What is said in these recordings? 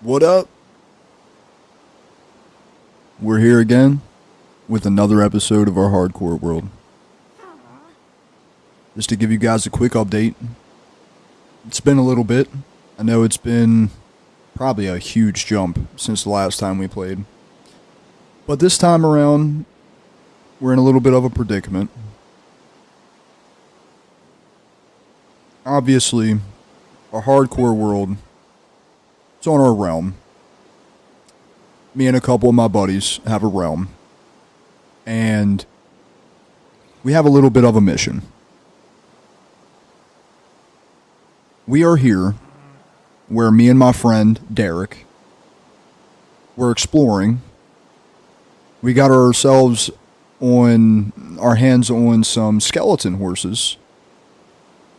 What up? We're here again with another episode of our Hardcore World. Just to give you guys a quick update, it's been a little bit. I know it's been probably a huge jump since the last time we played. But this time around, we're in a little bit of a predicament. Obviously, our Hardcore World, it's on our realm. Me and a couple of my buddies have a realm. And we have a little bit of a mission. We are here where me and my friend Derek were exploring. We got ourselves on our hands on some skeleton horses.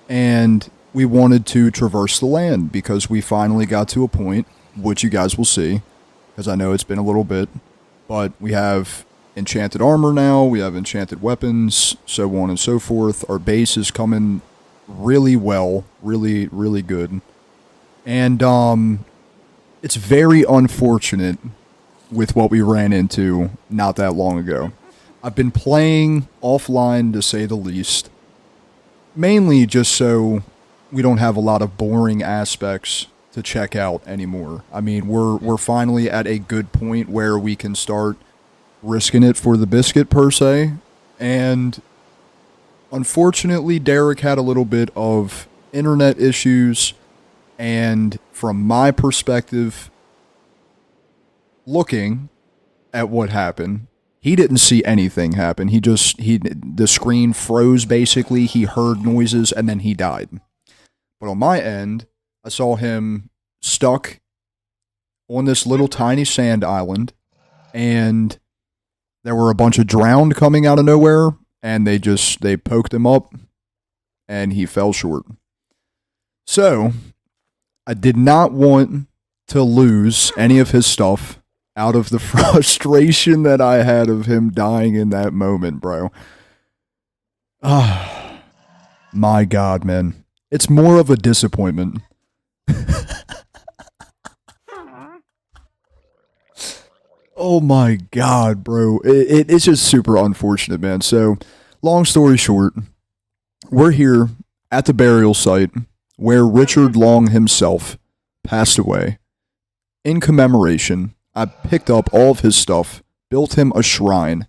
And we wanted to traverse the land because we finally got to a point, which you guys will see, because I know it's been a little bit, but we have enchanted armor now, we have enchanted weapons, so on and so forth. Our base is coming really well, really, really good. And it's very unfortunate with what we ran into not that long ago. I've been playing offline, to say the least, mainly just so we don't have a lot of boring aspects to check out anymore. I mean, we're finally at a good point where we can start risking it for the biscuit, per se. And unfortunately, Derek had a little bit of internet issues, and from my perspective, looking at what happened, he didn't see anything happen. The screen froze, basically. He heard noises, and then he died. But on my end, I saw him stuck on this little tiny sand island, and there were a bunch of drowned coming out of nowhere, and they poked him up, and he fell short. So, I did not want to lose any of his stuff out of the frustration that I had of him dying in that moment, bro. Ah, my God, man. It's more of a disappointment. Oh my God, bro. It's just super unfortunate, man. So, long story short, we're here at the burial site where Richard Long himself passed away. In commemoration, I picked up all of his stuff, built him a shrine,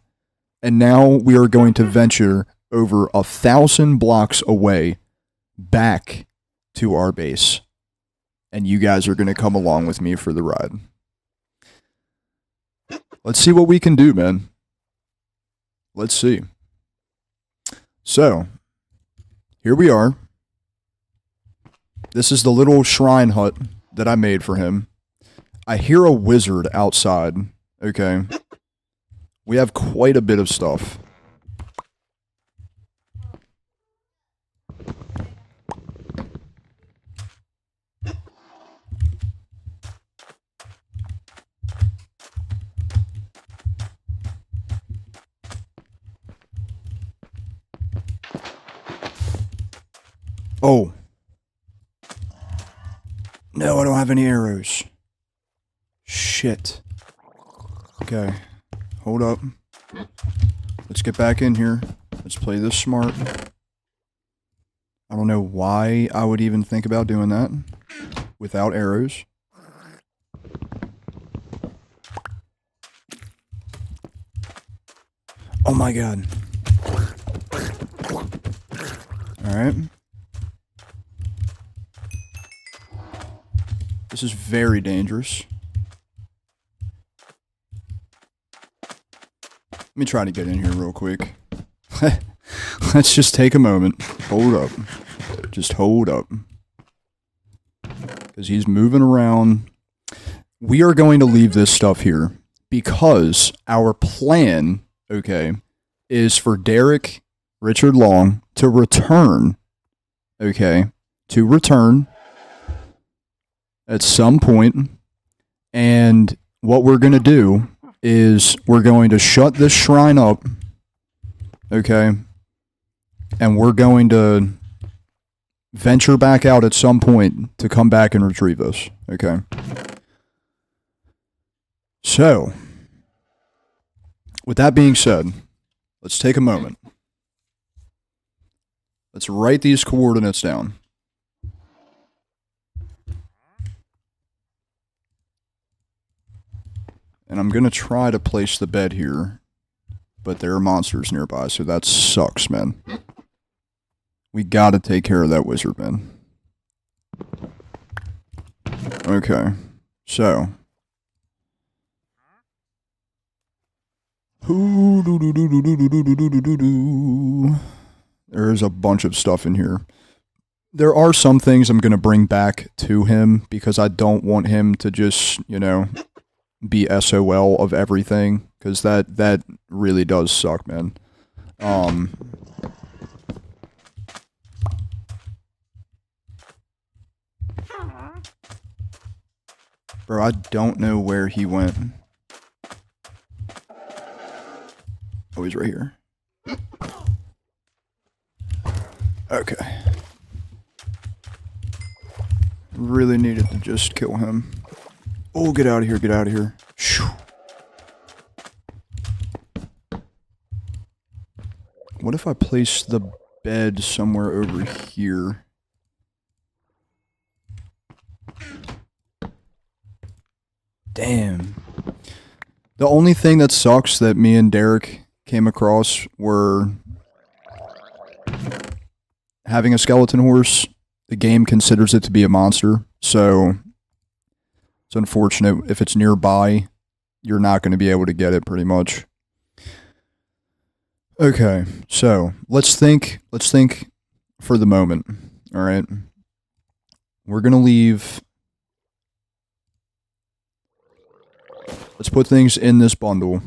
and now we are going to venture over 1,000 blocks away back to our base. And you guys are going to come along with me for the ride. Let's see what we can do, man. Let's see. So, here we are. This is the little shrine hut that I made for him. I hear a wizard outside. Okay. We have quite a bit of stuff. Oh. No, I don't have any arrows. Shit. Okay. Hold up. Let's get back in here. Let's play this smart. I don't know why I would even think about doing that without arrows. Oh my God. Alright. This is very dangerous. Let me try to get in here real quick. Let's just take a moment. Hold up. Just hold up. Because he's moving around. We are going to leave this stuff here because our plan, okay, is for Derek Richard Long to return, okay, to return at some point, and what we're going to do is we're going to shut this shrine up, okay, and we're going to venture back out at some point to come back and retrieve us, okay? So, with that being said, let's take a moment. Let's write these coordinates down. And I'm going to try to place the bed here, but there are monsters nearby, so that sucks, man. We gotta take care of that wizard, man. Okay, so. There's a bunch of stuff in here. There are some things I'm going to bring back to him because I don't want him to just, you know, be SOL of everything, because that really does suck, man. Bro, I don't know where he went. Oh, he's right here. Okay. Really needed to just kill him. Oh, get out of here, get out of here. Shoo. What if I place the bed somewhere over here? Damn. The only thing that sucks that me and Derek came across were having a skeleton horse. The game considers it to be a monster, so it's unfortunate. If it's nearby, you're not going to be able to get it, pretty much. Okay, so let's think for the moment. All right, we're going to leave. Let's put things in this bundle.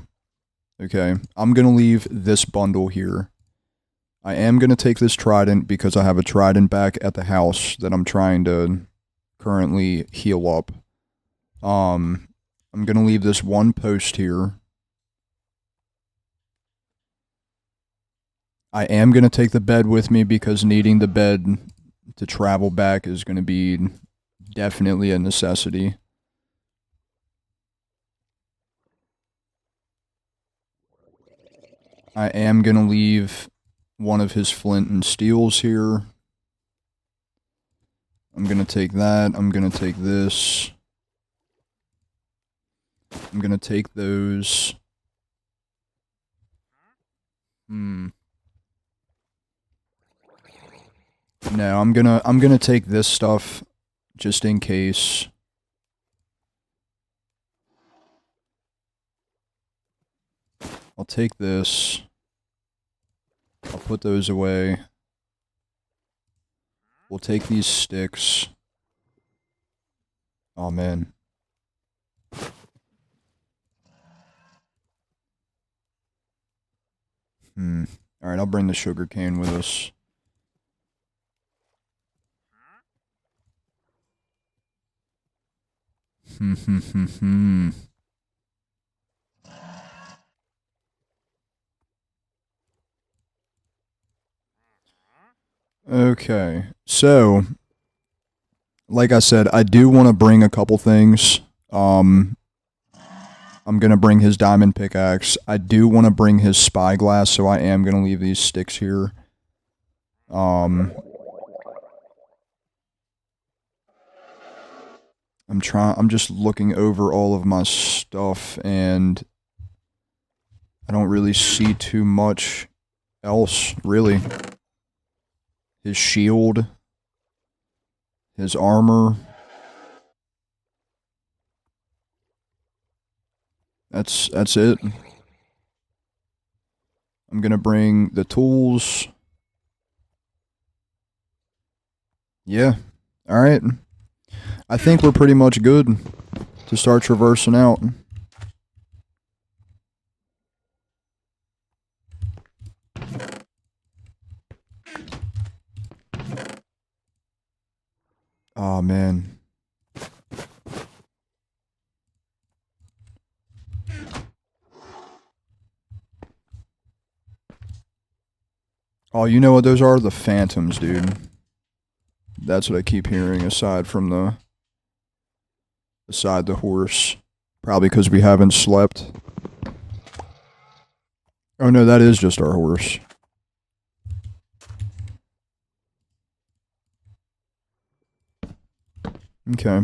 Okay, I'm going to leave this bundle here. I am going to take this trident because I have a trident back at the house that I'm trying to currently heal up. I'm going to leave this one post here. I am going to take the bed with me because needing the bed to travel back is going to be definitely a necessity. I am going to leave one of his flint and steels here. I'm going to take that. I'm going to take this. I'm going to take those. No, I'm gonna take this stuff just in case. I'll take this. I'll put those away. We'll take these sticks. Oh, man. Alright, I'll bring the sugar cane with us. Okay, so, like I said, I do want to bring a couple things. I'm going to bring his diamond pickaxe. I do want to bring his spyglass, so I am going to leave these sticks here. I'm just looking over all of my stuff, and I don't really see too much else, really. His shield, his armor. That's it. I'm gonna bring the tools. Yeah. Alright. I think we're pretty much good to start traversing out. Oh, man. Oh, you know what those are? The phantoms, dude. That's what I keep hearing, aside from the horse. Probably because we haven't slept. Oh no, that is just our horse. Okay.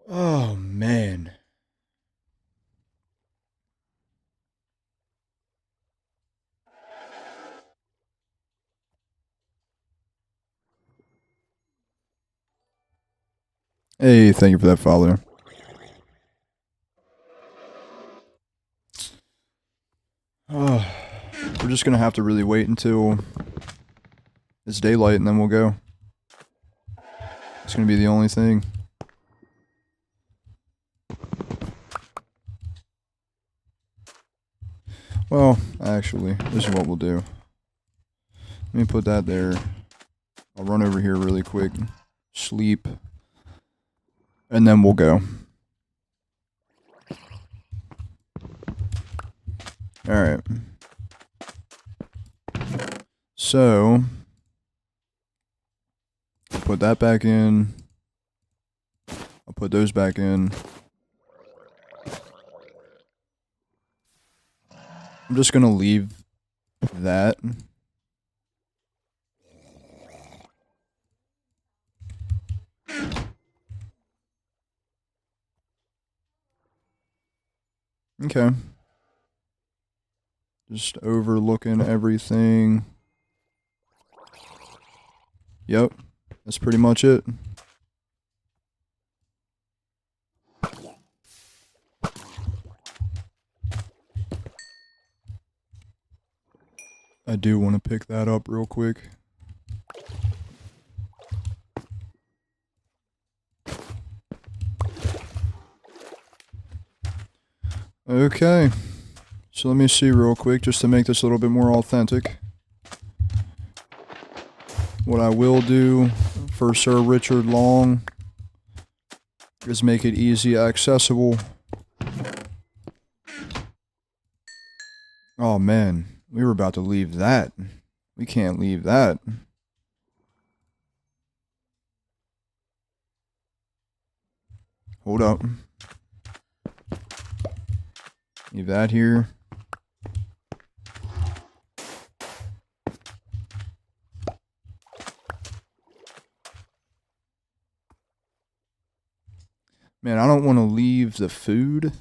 Oh, man. Hey, thank you for that follow. Oh, we're just going to have to really wait until it's daylight and then we'll go. It's going to be the only thing. Well, actually, this is what we'll do. Let me put that there. I'll run over here really quick, sleep, and then we'll go. Alright. So, I'll put that back in. I'll put those back in. I'm just going to leave that. Okay. Just overlooking everything. Yep. That's pretty much it. I do want to pick that up real quick. Okay. So let me see real quick, just to make this a little bit more authentic. What I will do for Sir Richard Long is make it easy accessible. Oh man, we were about to leave that. We can't leave that. Hold up. Leave that here. Man, I don't want to leave the food.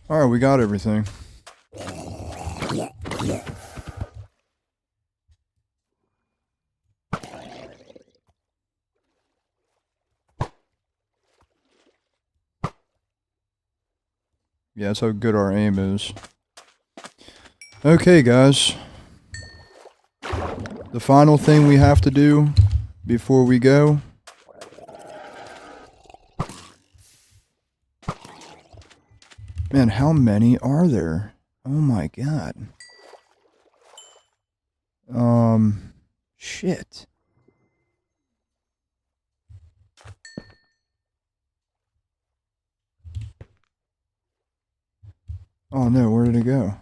Alright, we got everything. Yeah, that's how good our aim is. Okay, guys. The final thing we have to do before we go. Man, how many are there? Oh my god. Shit. Oh no, where did it go?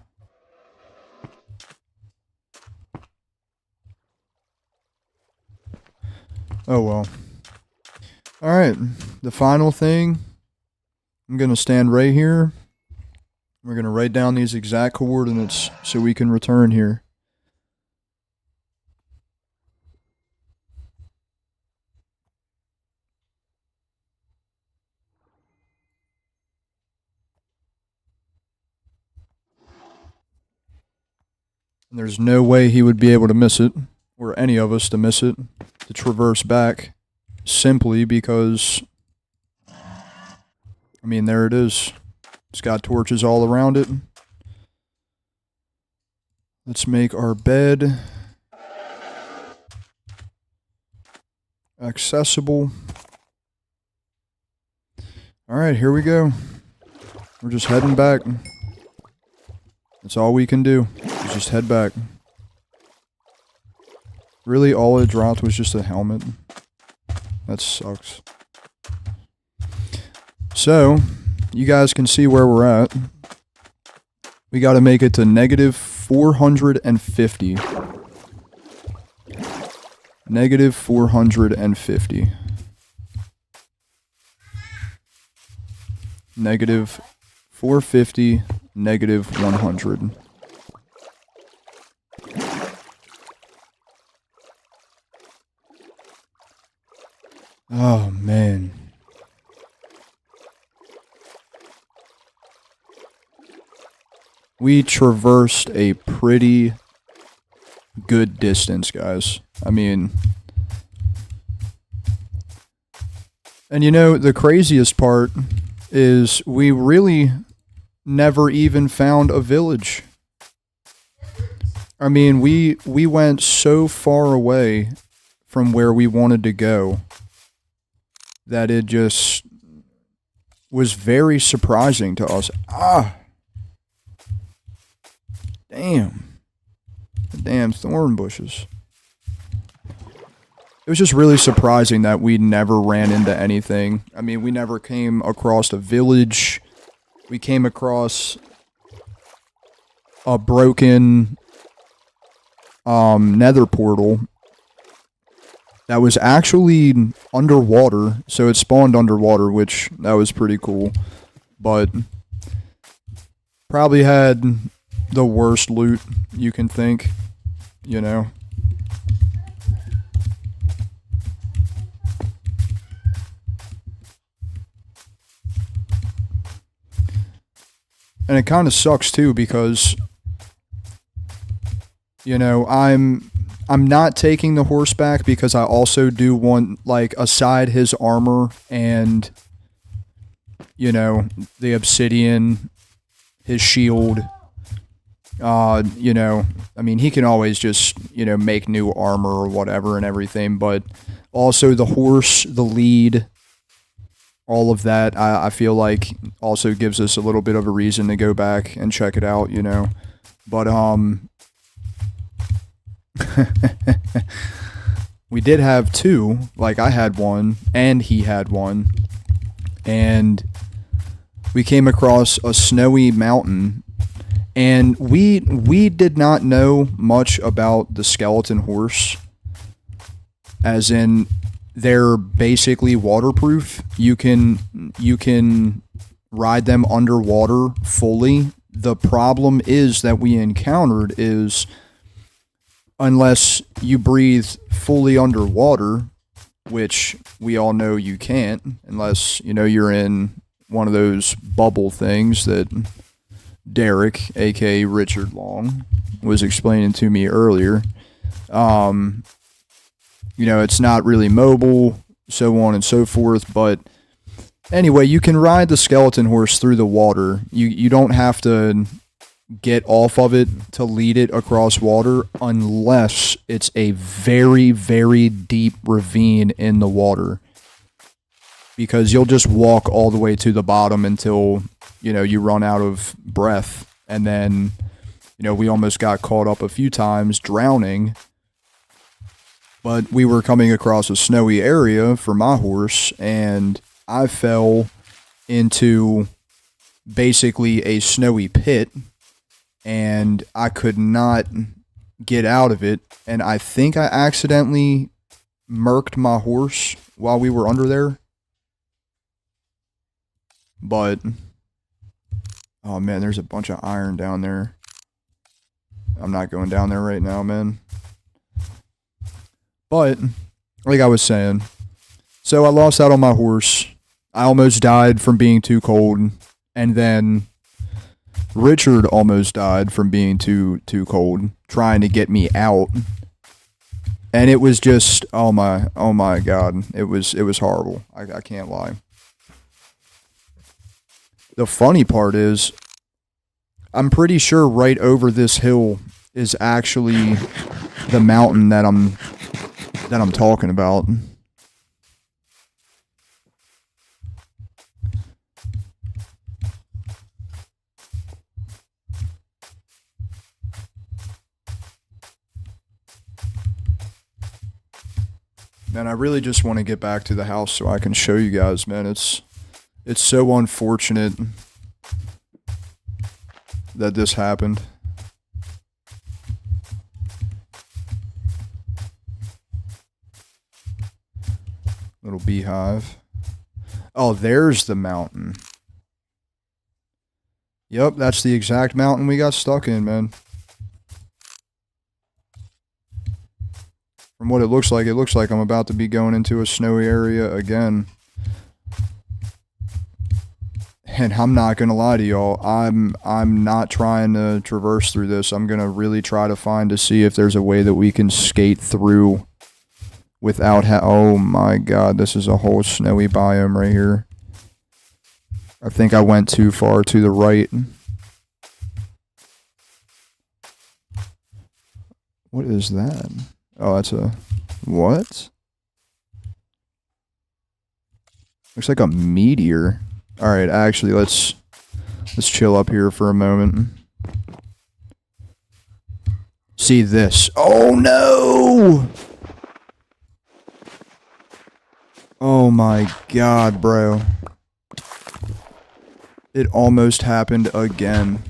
Oh well. Alright, the final thing. I'm gonna stand right here. We're gonna write down these exact coordinates so we can return here. And there's no way he would be able to miss it, or any of us to miss it, to traverse back, simply because, I mean, there it is. It's got torches all around it. Let's make our bed accessible. Alright, here we go. We're just heading back. That's all we can do. just head back. Really, all it dropped was just a helmet? That sucks. So, you guys can see where we're at. We gotta make it to negative 450. Negative 450. Negative 450, negative 100. Oh, man. We traversed a pretty good distance, guys. I mean... And you know, the craziest part is we really never even found a village. I mean, we went so far away from where we wanted to go that it just was very surprising to us. Damn. The damn thorn bushes. It was just really surprising that we never ran into anything. I mean, we never came across a village. We came across a broken nether portal that was actually underwater. So it spawned underwater, which that was pretty cool. But probably had the worst loot you can think, you know. And it kind of sucks too because, you know, I'm not taking the horseback because I also do want, like, aside his armor and, you know, the obsidian, his shield, you know, I mean, he can always just, you know, make new armor or whatever and everything, but also the horse, the lead, all of that, I feel like also gives us a little bit of a reason to go back and check it out, you know. But, we did have two. Like, I had one, and he had one. And we came across a snowy mountain. And we did not know much about the skeleton horse. As in... They're basically waterproof. You can ride them underwater fully. The problem is that we encountered is unless you breathe fully underwater, which we all know you can't, unless, you know, you're in one of those bubble things that Derek, aka Richard Long, was explaining to me earlier. You know, it's not really mobile, so on and so forth, but anyway, you can ride the skeleton horse through the water. You don't have to get off of it to lead it across water unless it's a very, very deep ravine in the water. Because you'll just walk all the way to the bottom until, you know, you run out of breath. And then, you know, we almost got caught up a few times drowning. But we were coming across a snowy area for my horse, and I fell into basically a snowy pit, and I could not get out of it, and I think I accidentally murked my horse while we were under there. But, oh man, there's a bunch of iron down there. I'm not going down there right now, man. But, like I was saying, so I lost out on my horse. I almost died from being too cold. And then Richard almost died from being too cold, trying to get me out. And it was just, oh my God, it was horrible. I can't lie. The funny part is, I'm pretty sure right over this hill is actually the mountain that I'm talking about. Man, I really just want to get back to the house so I can show you guys, man. It's so unfortunate that this happened. Little beehive. Oh, there's the mountain. Yep, that's the exact mountain we got stuck in, man. From what it looks like I'm about to be going into a snowy area again. And I'm not gonna lie to y'all, I'm not trying to traverse through this. I'm gonna really try to see if there's a way that we can skate through without oh my god, this is a whole snowy biome right here. I think I went too far to the right. What is that? Oh, that's a... what? Looks like a meteor. Alright, actually, let's chill up here for a moment. See this. Oh, no! Oh, my God, bro. It almost happened again.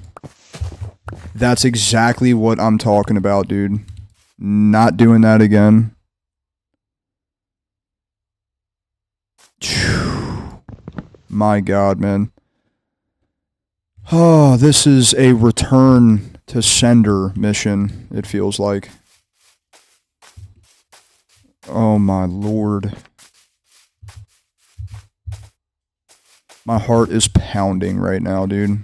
That's exactly what I'm talking about, dude. Not doing that again. My God, man. Oh, this is a return to sender mission, it feels like. Oh, my Lord. My heart is pounding right now, dude.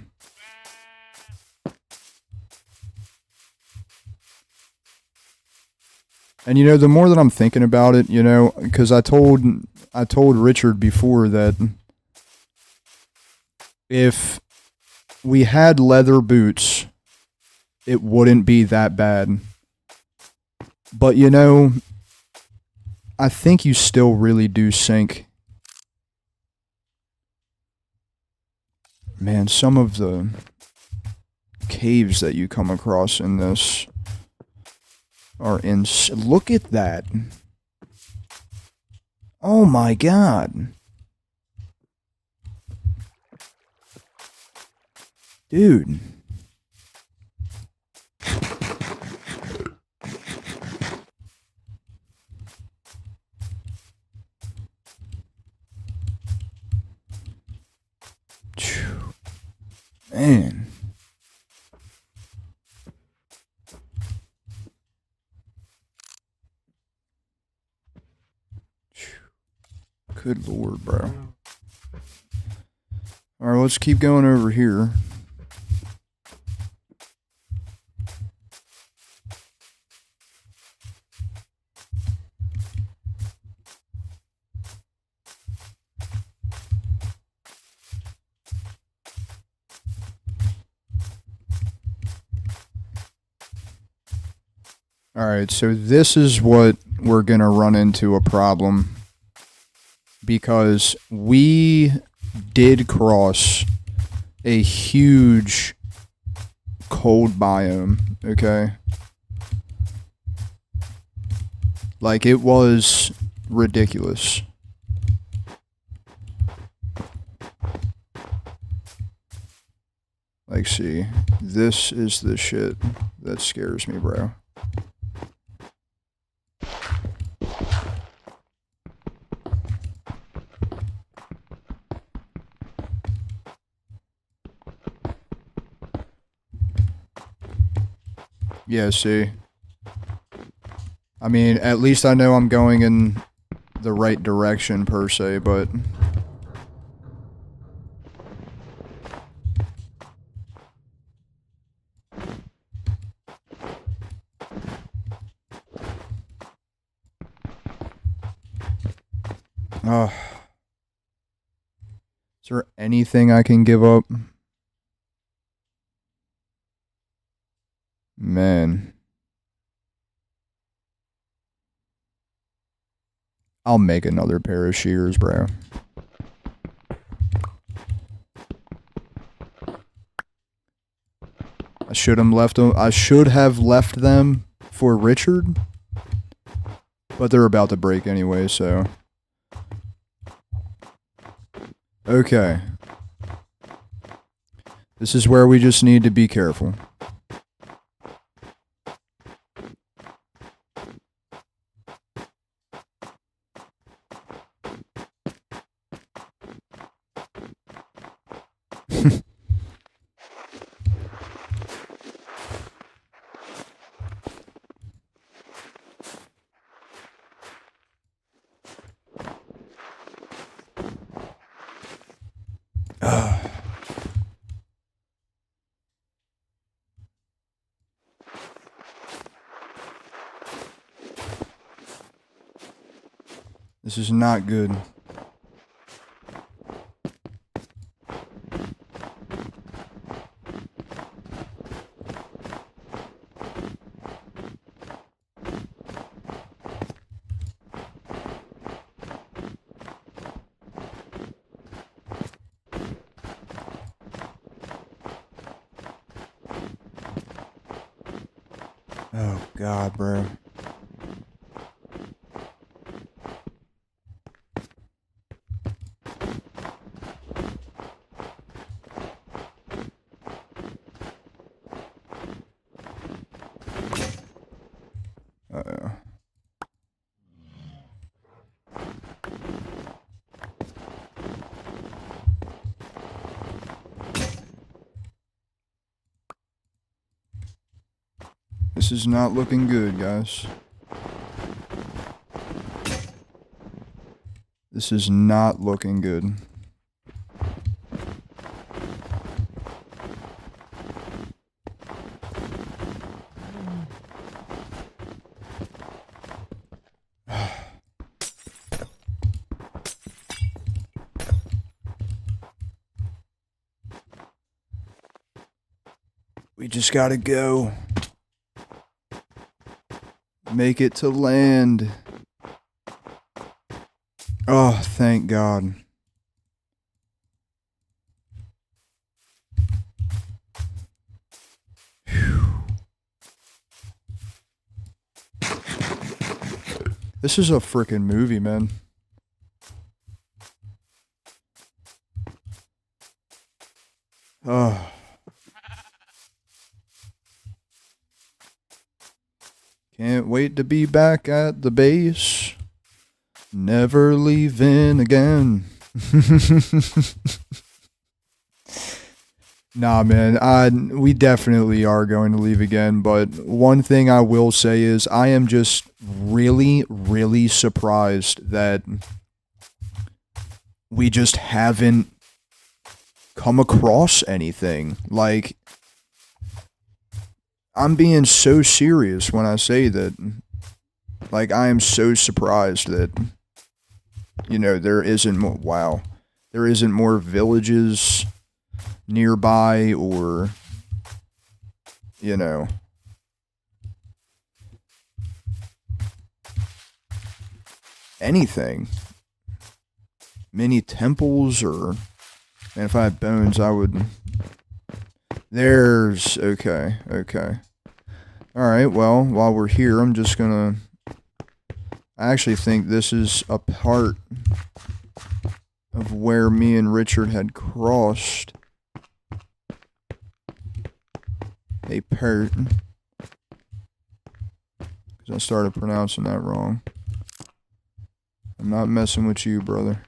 And you know, the more that I'm thinking about it, you know, because I told Richard before that if we had leather boots, it wouldn't be that bad. But you know, I think you still really do sink. Man, some of the caves that you come across in this are look at that. Oh my God. Dude. Man. Good Lord, bro. Alright, let's keep going over here. Alright, so this is what we're gonna run into a problem. Because we did cross a huge cold biome, okay? Like, it was ridiculous. Like, see, this is the shit that scares me, bro. Yeah, see. I mean, at least I know I'm going in the right direction, per se, but... is there anything I can give up? Man. I'll make another pair of shears, bro. I should have left them for Richard. But they're about to break anyway, so... Okay. This is where we just need to be careful. This is not good. Oh, God, bro. Uh-oh. This is not looking good, guys. This is not looking good. We just gotta go. Make it to land. Oh, thank God. Whew. This is a frickin' movie, man. Oh. Can't wait to be back at the base. Never leaving again. Nah, man. We definitely are going to leave again. But one thing I will say is I am just really, really surprised that we just haven't come across anything. Like... I'm being so serious when I say that, like, I am so surprised that, you know, there isn't more, wow, there isn't more villages nearby or, you know, anything. Mini temples or, man, if I had bones, I would... There's... Okay, okay. Alright, well, while we're here, I'm just gonna... I actually think this is a part of where me and Richard had crossed. A part. Because I started pronouncing that wrong. I'm not messing with you, brother.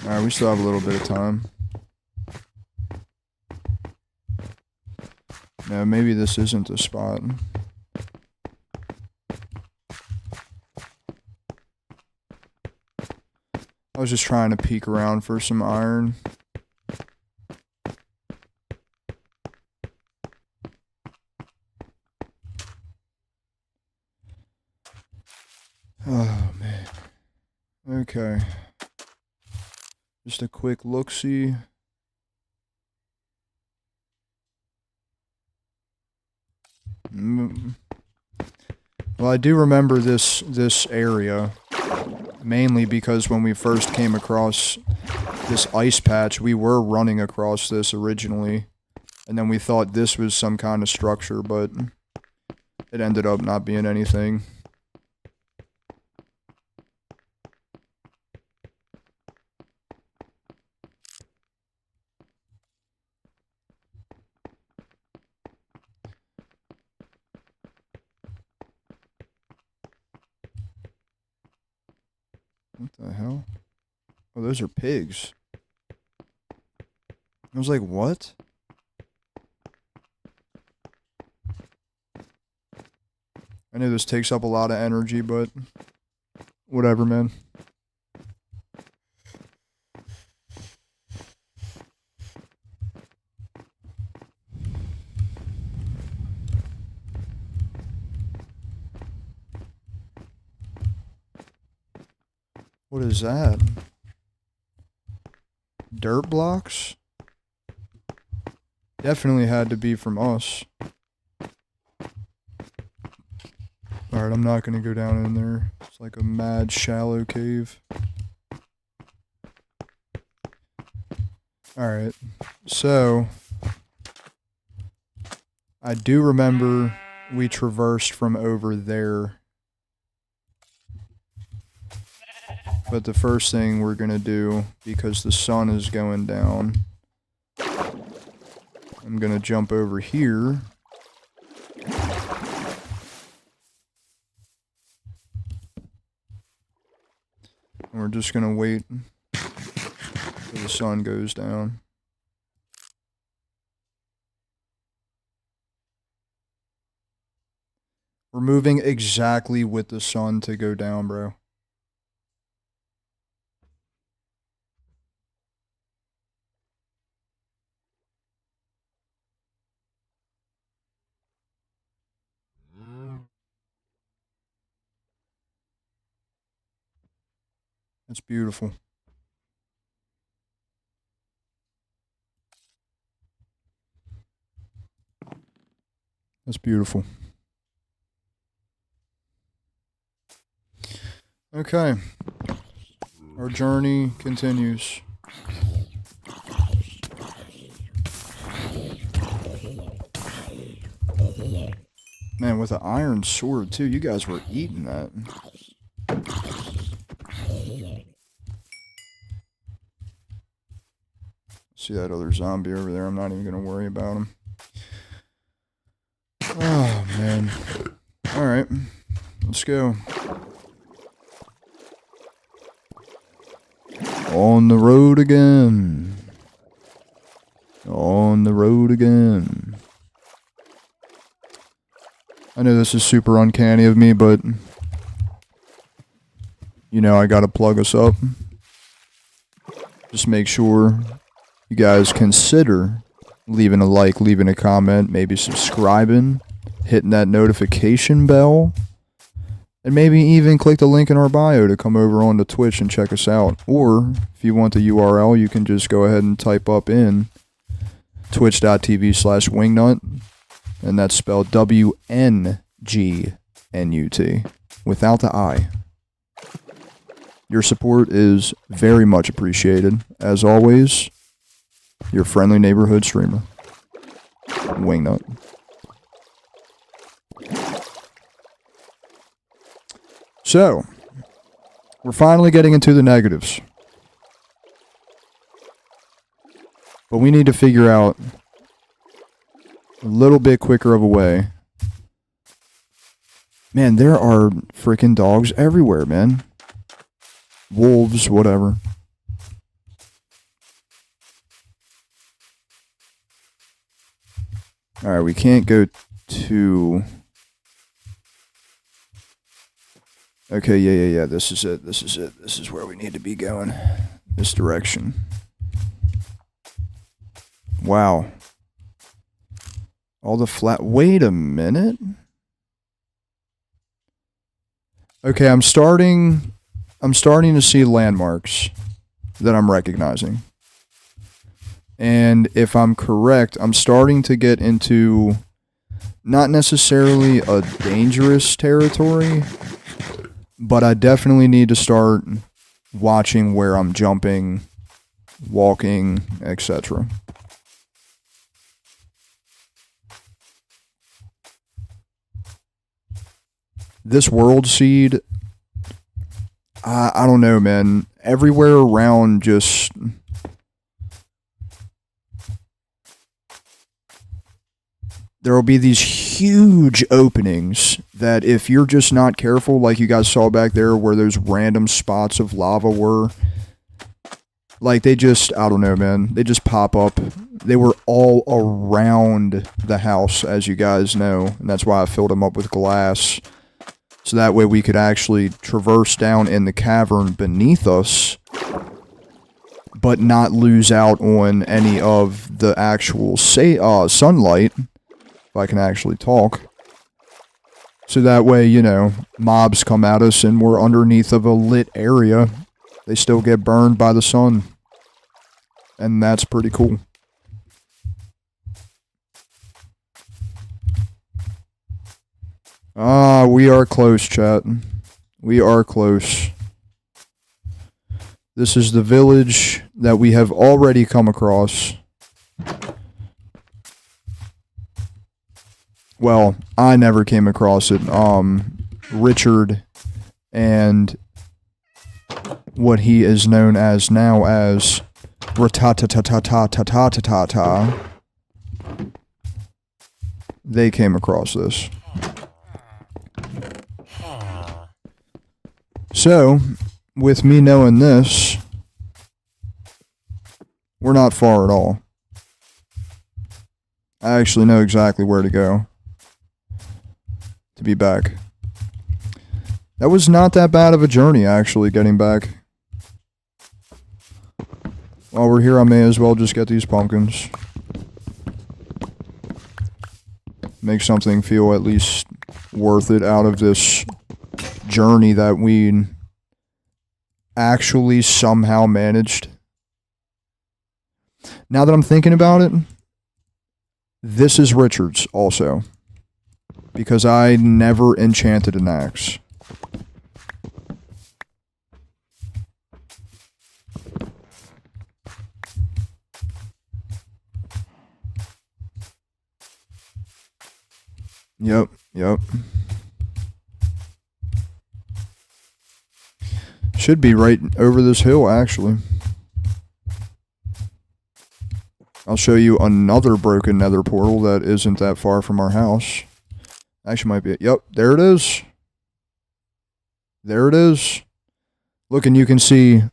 Alright, we still have a little bit of time. No, maybe this isn't the spot. I was just trying to peek around for some iron. Oh, man. Okay. Just a quick look-see. Well, I do remember this area, mainly because when we first came across this ice patch, we were running across this originally, and then we thought this was some kind of structure, but it ended up not being anything. What the hell? Oh, those are pigs. I was like, what? I know this takes up a lot of energy, but whatever, man. What is that? Dirt blocks? Definitely had to be from us. Alright, I'm not gonna go down in there. It's like a mad shallow cave. Alright, so I do remember we traversed from over there. But the first thing we're gonna do, because the sun is going down, I'm gonna jump over here. And we're just gonna wait till the sun goes down. We're moving exactly with the sun to go down, bro. That's beautiful. That's beautiful. Okay. Our journey continues. Man, with an iron sword, too. You guys were eating that. See that other zombie over there? I'm not even going to worry about him. Oh, man. Alright. Let's go. On the road again. On the road again. I know this is super uncanny of me, but you know I gotta plug us up. Just make sure you guys consider leaving a like, leaving a comment, maybe subscribing, hitting that notification bell, and maybe even click the link in our bio to come over onto Twitch and check us out. Or if you want the URL, you can just go ahead and type up in twitch.tv/wingnut, and that's spelled WNGNUT without the I. Your support is very much appreciated. As always, your friendly neighborhood streamer, Wingnut. So, we're finally getting into the negatives. But we need to figure out a little bit quicker of a way. Man, there are freaking dogs everywhere, man. Wolves, whatever. Alright, we can't go to... Okay, yeah. This is it. This is where we need to be going. This direction. Wow. All the flat... Wait a minute. Okay, I'm starting to see landmarks that I'm recognizing. And if I'm correct, I'm starting to get into not necessarily a dangerous territory, but I definitely need to start watching where I'm jumping, walking, etc. this world seed, I don't know, man. Everywhere around, just there will be these huge openings that if you're just not careful, like you guys saw back there where those random spots of lava were, like they just, I don't know, man. They just pop up. They were all around the house, as you guys know, and that's why I filled them up with glass. So that way we could actually traverse down in the cavern beneath us, but not lose out on any of the actual sunlight, if I can actually talk. So that way, you know, mobs come at us and we're underneath of a lit area. They still get burned by the sun. And that's pretty cool. We are close, chat. We are close. This is the village that we have already come across. Well, I never came across it. Richard and what he is known as now as Ratatatatatatatata. They came across this. So, with me knowing this, we're not far at all. I actually know exactly where to go to be back. That was not that bad of a journey, actually, getting back. While we're here, I may as well just get these pumpkins. Make something feel at least worth it out of this journey that we actually somehow managed. Now that I'm thinking about it, this is Richard's also, because I never enchanted an axe. Yep. Should be right over this hill, actually. I'll show you another broken nether portal that isn't that far from our house. Actually, might be it. Yep, there it is. There it is. Look, and you can see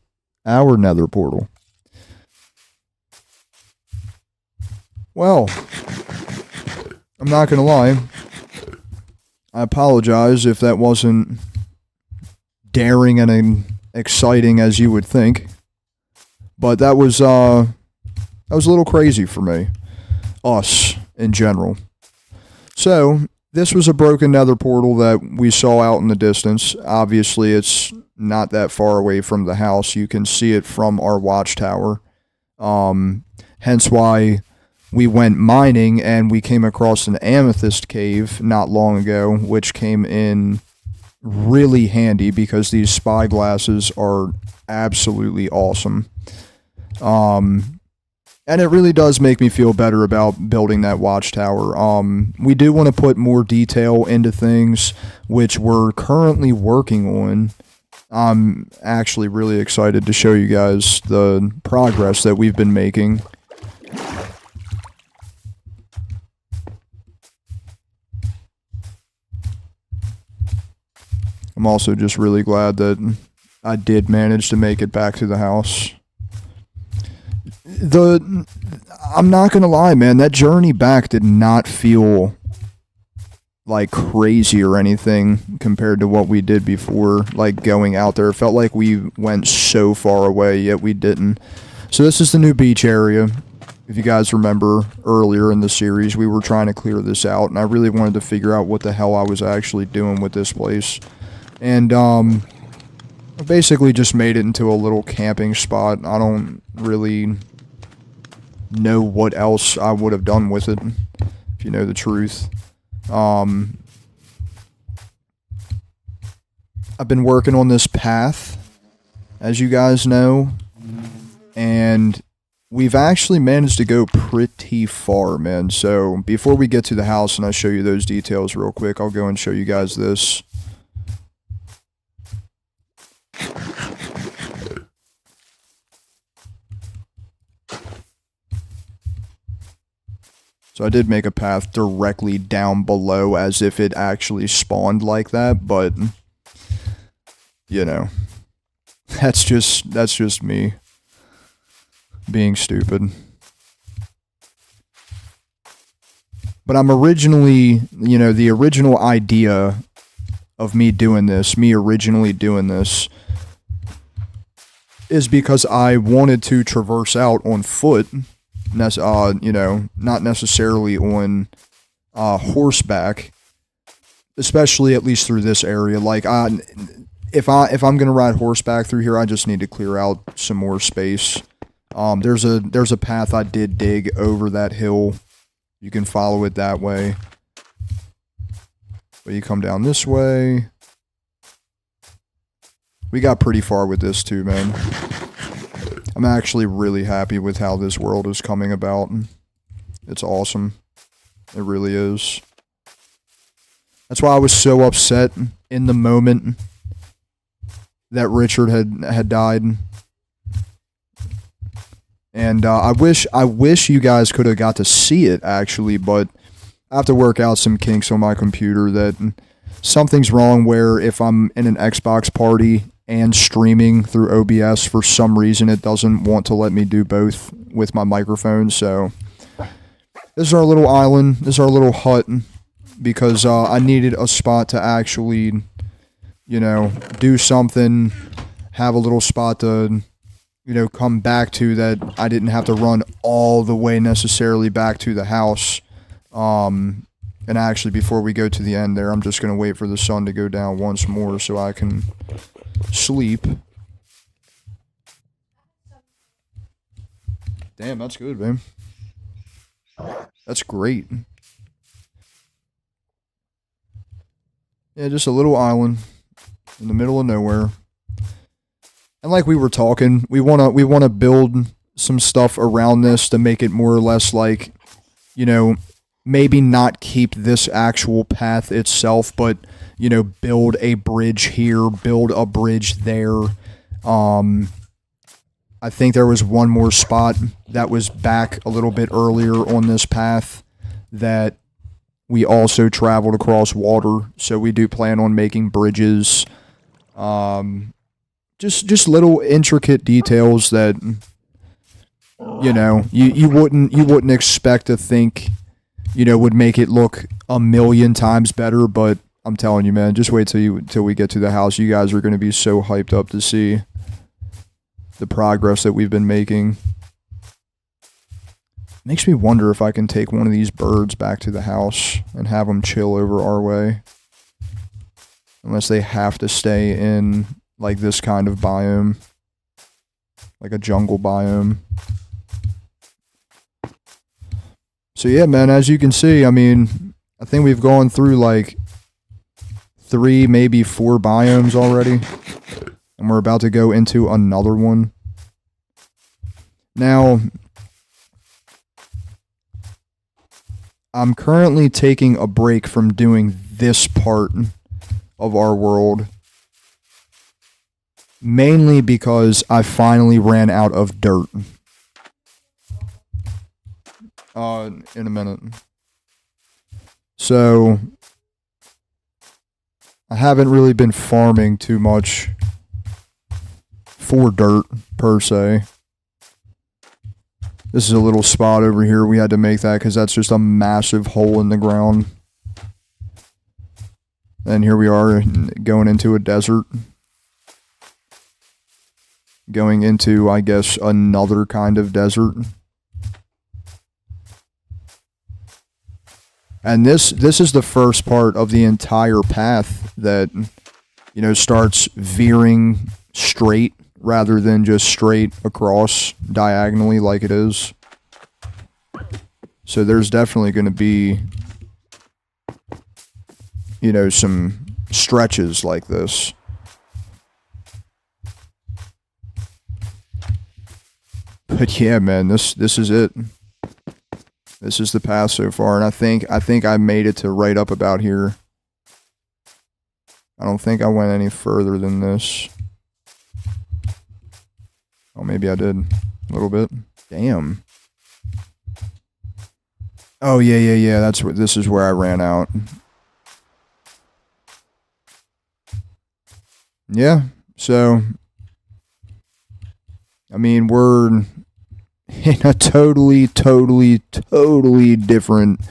our nether portal. Well, I'm not going to lie. I apologize if that wasn't daring and exciting as you would think. But that was a little crazy for me. Us, in general. So, this was a broken nether portal that we saw out in the distance. Obviously, it's not that far away from the house. You can see it from our watchtower. Hence why we went mining and we came across an amethyst cave not long ago, which came in really handy because these spy glasses are absolutely awesome. And it really does make me feel better about building that watchtower. We do want to put more detail into things, which we're currently working on. I'm actually really excited to show you guys the progress that we've been making. I'm also just really glad that I did manage to make it back to the house. I'm not gonna lie, man, that journey back did not feel like crazy or anything compared to what we did before, like going out there. It felt like we went so far away, yet we didn't. So this is the new beach area. If you guys remember earlier in the series, we were trying to clear this out, and I really wanted to figure out what the hell I was actually doing with this place. And I basically just made it into a little camping spot. I don't really know what else I would have done with it, if you know the truth. I've been working on this path, as you guys know, and we've actually managed to go pretty far, man. So before we get to the house and I show you those details real quick, I'll go and show you guys this. So I did make a path directly down below as if it actually spawned like that, but you know, that's just me being stupid. But I'm originally, you know, the original idea of me originally doing this is because I wanted to traverse out on foot, you know, not necessarily on horseback, especially at least through this area. Like, if I'm gonna ride horseback through here, I just need to clear out some more space. There's a path I did dig over that hill. You can follow it that way. But you come down this way. We got pretty far with this too, man. I'm actually really happy with how this world is coming about. It's awesome. It really is. That's why I was so upset in the moment that Richard had died. And I wish you guys could have got to see it, actually, but I have to work out some kinks on my computer that something's wrong where if I'm in an Xbox party and streaming through OBS, for some reason it doesn't want to let me do both with my microphone. So this is our little island. This is our little hut because I needed a spot to actually, you know, do something, have a little spot to, you know, come back to that I didn't have to run all the way necessarily back to the house. And actually, before we go to the end there, I'm just going to wait for the sun to go down once more so I can sleep. Damn, that's good, man. That's great. Yeah, just a little island in the middle of nowhere. And like we were talking, we wanna build some stuff around this to make it more or less like, you know, maybe not keep this actual path itself, but, you know, build a bridge here, build a bridge there. I think there was one more spot that was back a little bit earlier on this path that we also traveled across water, so we do plan on making bridges. Just little intricate details that, you know, you wouldn't expect to think, you know, would make it look a million times better. But I'm telling you, man, just wait till we get to the house. You guys are going to be so hyped up to see the progress that we've been making. Makes me wonder if I can take one of these birds back to the house and have them chill over our way. Unless they have to stay in like this kind of biome, like a jungle biome. So yeah, man, as you can see, I mean, I think we've gone through like 3, maybe 4 biomes already, and we're about to go into another one. Now, I'm currently taking a break from doing this part of our world, mainly because I finally ran out of dirt. In a minute. So, I haven't really been farming too much for dirt, per se. This is a little spot over here. We had to make that because that's just a massive hole in the ground. And here we are going into a desert. Going into, I guess, another kind of desert. And this is the first part of the entire path that, you know, starts veering straight rather than just straight across diagonally like it is. So there's definitely going to be, you know, some stretches like this. But yeah, man, this is it. This is the path so far, and I think I made it to right up about here. I don't think I went any further than this. Oh, maybe I did a little bit. Damn. Oh, yeah. That's what. This is where I ran out. Yeah. So, I mean, we're in a totally different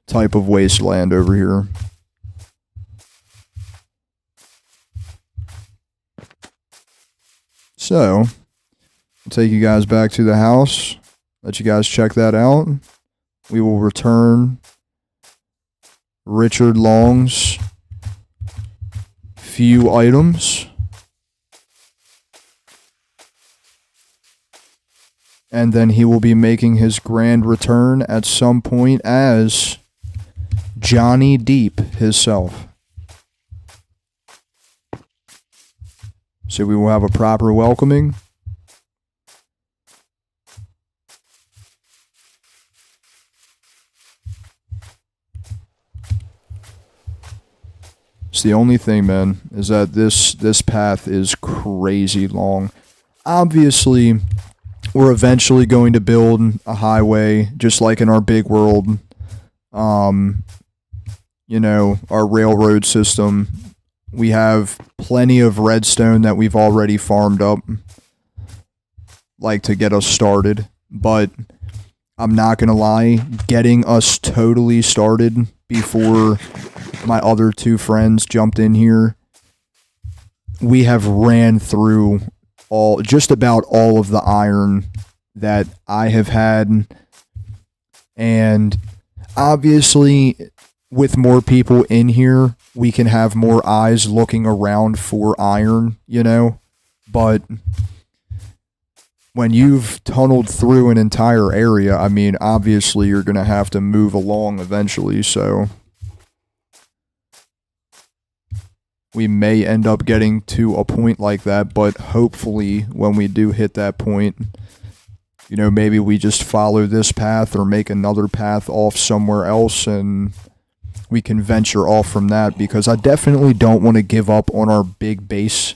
type of wasteland over here. So, I'll take you guys back to the house, let you guys check that out. We will return Richard Long's few items. And then he will be making his grand return at some point as Johnny Depp himself. So we will have a proper welcoming. It's the only thing, man, is that this path is crazy long. Obviously, we're eventually going to build a highway, just like in our big world. You know, our railroad system. We have plenty of redstone that we've already farmed up, like to get us started. But I'm not gonna lie, getting us totally started before my other two friends jumped in here, we have ran through just about all of the iron that I have had. And obviously, with more people in here, we can have more eyes looking around for iron, you know? But when you've tunneled through an entire area, I mean, obviously you're going to have to move along eventually, so we may end up getting to a point like that, but hopefully when we do hit that point, you know, maybe we just follow this path or make another path off somewhere else and we can venture off from that, because I definitely don't want to give up on our big base,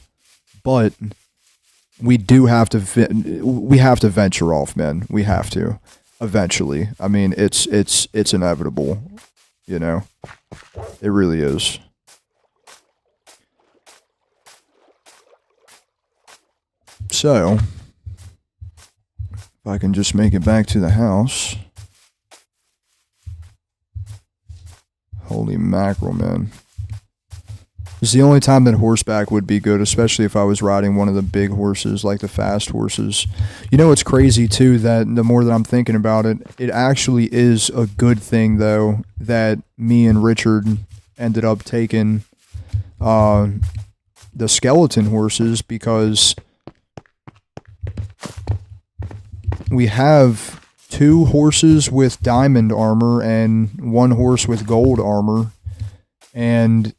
but we do have to venture off, man. We have to eventually. I mean, it's inevitable, you know. It really is. So, if I can just make it back to the house. Holy mackerel, man. It's the only time that horseback would be good, especially if I was riding one of the big horses, like the fast horses. You know what's crazy, too, that the more that I'm thinking about it, it actually is a good thing, though, that me and Richard ended up taking the skeleton horses, because we have 2 horses with diamond armor and 1 horse with gold armor. And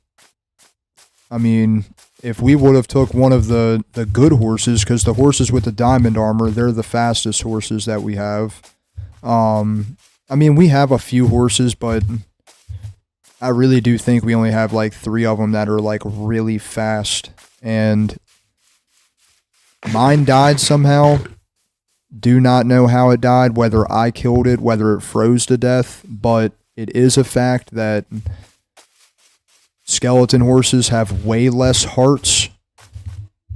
I mean, if we would have took one of the good horses, because the horses with the diamond armor, they're the fastest horses that we have. I mean, we have a few horses, but I really do think we only have like 3 of them that are like really fast. And mine died somehow. Do not know how it died, whether I killed it, whether it froze to death, but it is a fact that skeleton horses have way less hearts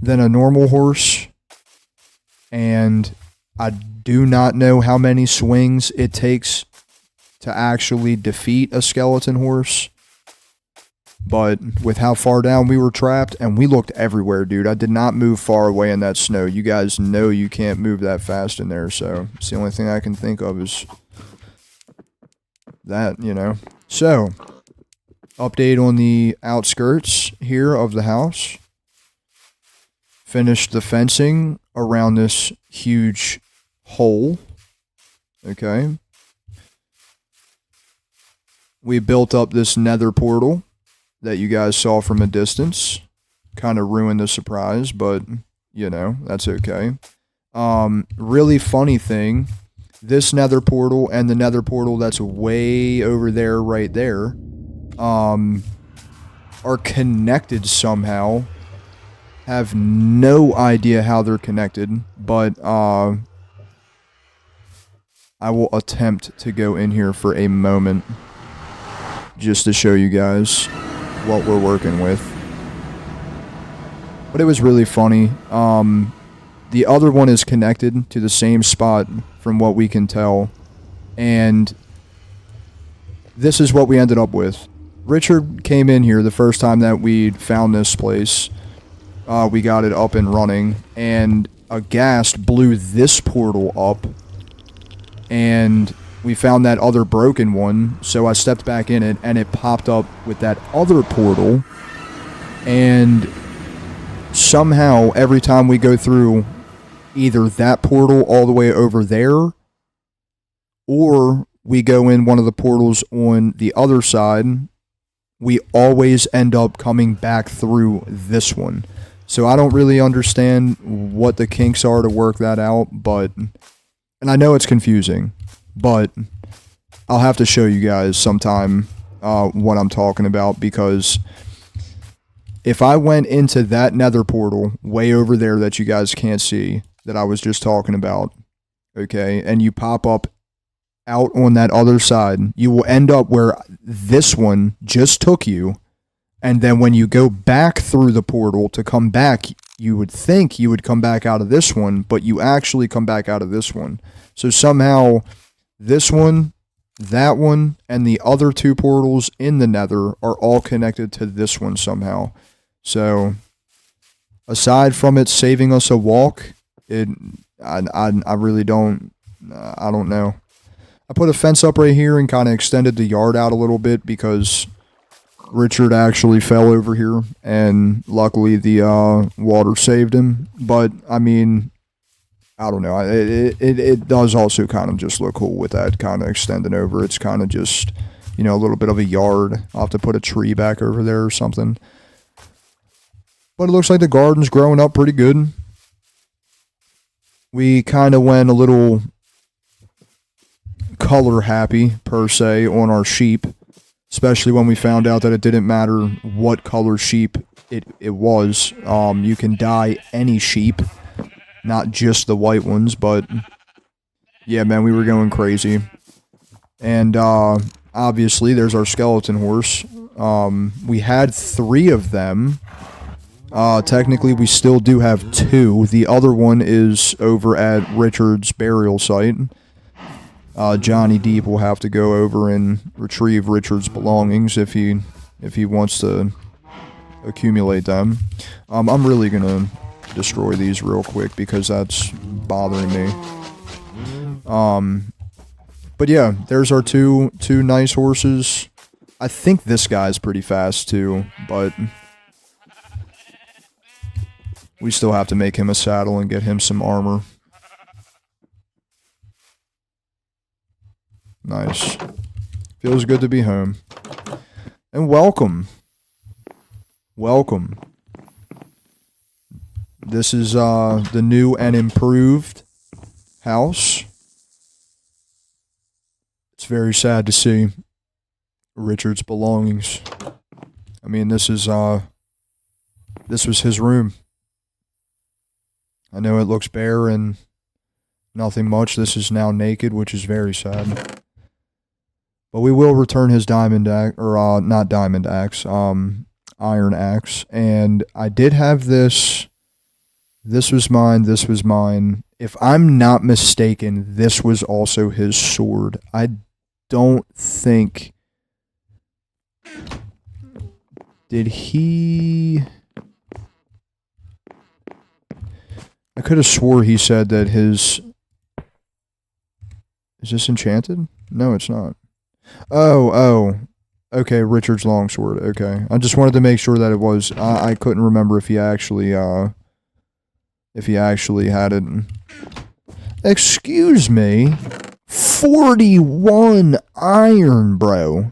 than a normal horse, and I do not know how many swings it takes to actually defeat a skeleton horse. But with how far down we were trapped, and we looked everywhere, dude. I did not move far away in that snow. You guys know you can't move that fast in there, so it's the only thing I can think of is that, you know. So, update on the outskirts here of the house. Finished the fencing around this huge hole. Okay. We built up this nether portal that you guys saw from a distance. Kind of ruined the surprise, but, you know, that's okay. Really funny thing, this nether portal and the nether portal that's way over there, right there, are connected somehow. Have no idea how they're connected, but I I will attempt to go in here for a moment just to show you guys what we're working with. But it was really funny. The other one is connected to the same spot from what we can tell. And this is what we ended up with. Richard came in here the first time that we found this place. We got it up and running. And a ghast blew this portal up. And we found that other broken one. So I stepped back in it and it popped up with that other portal. And somehow every time we go through either that portal all the way over there, or we go in one of the portals on the other side, we always end up coming back through this one. So I don't really understand what the kinks are to work that out, but, and I know it's confusing, but I'll have to show you guys sometime what I'm talking about, because if I went into that nether portal way over there that you guys can't see, that I was just talking about, okay, and you pop up out on that other side, you will end up where this one just took you, and then when you go back through the portal to come back, you would think you would come back out of this one, but you actually come back out of this one. So somehow this one, that one, and the other two portals in the nether are all connected to this one somehow. So, aside from it saving us a walk, I really don't, I don't know. I put a fence up right here and kind of extended the yard out a little bit because Richard actually fell over here, and luckily the water saved him. But, I mean, I don't know. It does also kind of just look cool with that kind of extending over. It's kind of just, you know, a little bit of a yard. I'll have to put a tree back over there or something. But it looks like the garden's growing up pretty good. We kind of went a little color happy, per se, on our sheep. Especially when we found out that it didn't matter what color sheep it was. You can dye any sheep, not just the white ones. But, yeah, man, we were going crazy. And, obviously, there's our skeleton horse. We had 3 of them. Technically, we still do have 2. The other one is over at Richard's burial site. Johnny Deep will have to go over and retrieve Richard's belongings if he wants to accumulate them. I'm really gonna destroy these real quick because that's bothering me. But yeah, there's our two nice horses. I think this guy's pretty fast too, but we still have to make him a saddle and get him some armor. Nice. Feels good to be home. And welcome. Welcome. This is the new and improved house. It's very sad to see Richard's belongings. I mean, this was his room. I know it looks bare and nothing much. This is now naked, which is very sad. But we will return his diamond axe, or not diamond axe, iron axe. And I did have this. This was mine. This was mine. If I'm not mistaken, this was also his sword. I don't think. Did he? I could have swore he said that his... Is this enchanted? No, it's not. Oh. Okay, Richard's longsword. Okay. I just wanted to make sure that it was... I couldn't remember if he actually had it. Excuse me? 41 iron, bro.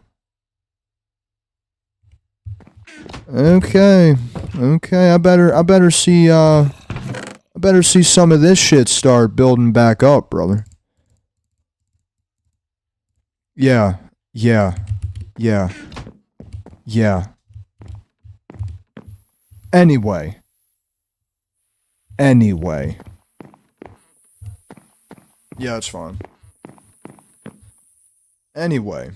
Okay. I better see some of this shit start building back up, brother. Yeah. Anyway. Yeah, it's fine. Anyway.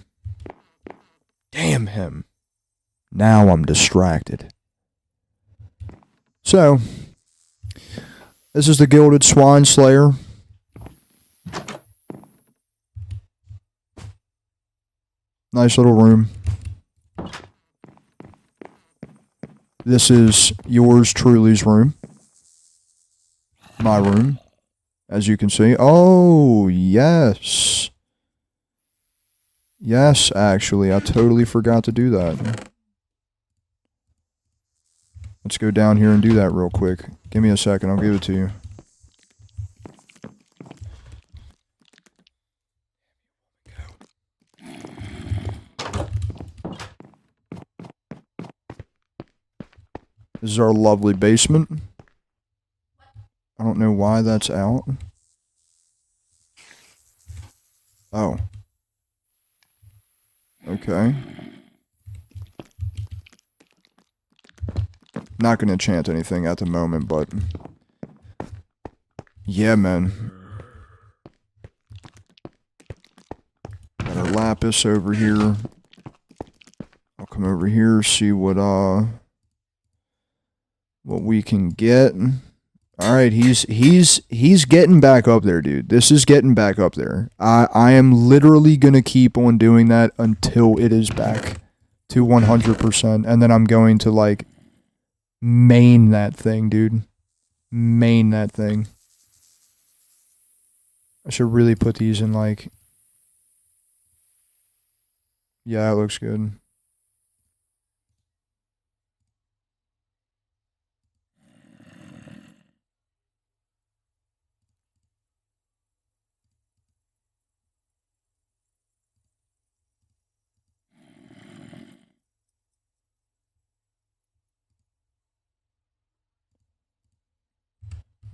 Damn him. Now I'm distracted. So, this is the Gilded Swine Slayer. Nice little room. This is yours truly's room. My room, as you can see. Oh, yes. Yes, actually, I totally forgot to do that. Let's go down here and do that real quick. Give me a second, I'll give it to you. This is our lovely basement. I don't know why that's out. Oh. Okay. Not gonna enchant anything at the moment, but... yeah, man. Got our lapis over here. I'll come over here, see what we can get. Alright, he's getting back up there, dude. This is getting back up there. I am literally gonna keep on doing that until it is back to 100%. And then I'm going to, like, main that thing, dude. Main that thing. I should really put these in, like... yeah, it looks good.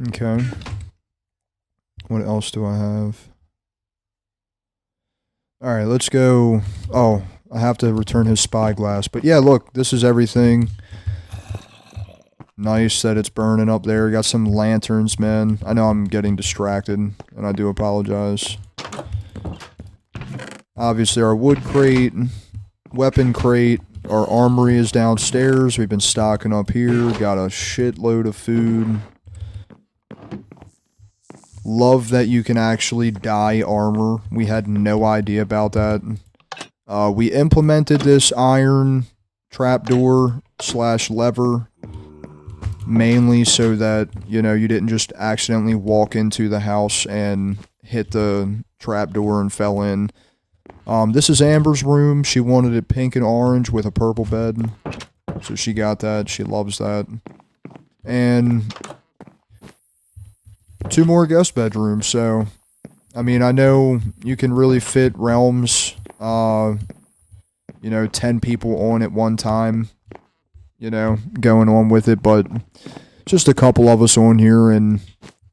Okay. What else do I have? Alright, let's go. Oh, I have to return his spyglass. But yeah, look, this is everything. Nice that it's burning up there. Got some lanterns, man. I know I'm getting distracted, and I do apologize. Obviously, our wood crate, weapon crate, our armory is downstairs. We've been stocking up here. Got a shitload of food. Love that you can actually dye armor. We had no idea about that. We implemented this iron trapdoor / lever mainly so that, you know, you didn't just accidentally walk into the house and hit the trapdoor and fell in. This is Amber's room. She wanted it pink and orange with a purple bed. So she got that. She loves that. And 2 more guest bedrooms. So, I mean, I know you can really fit realms, you know, 10 people on at one time, you know, going on with it, but just a couple of us on here, and,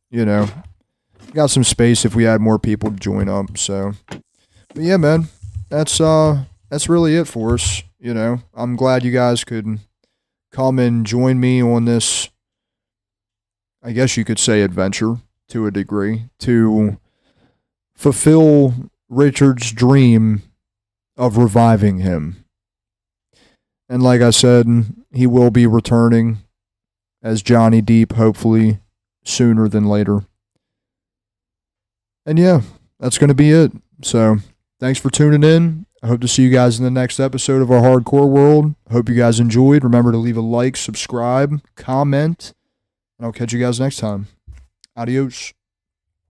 you know, got some space if we had more people to join up. So, but yeah, man, that's really it for us. You know, I'm glad you guys could come and join me on this, I guess you could say, adventure to a degree, to fulfill Richard's dream of reviving him. And like I said, he will be returning as Johnny Deep, hopefully sooner than later. And yeah, that's going to be it. So, thanks for tuning in. I hope to see you guys in the next episode of our Hardcore World. Hope you guys enjoyed. Remember to leave a like, subscribe, comment, and I'll catch you guys next time. Adios.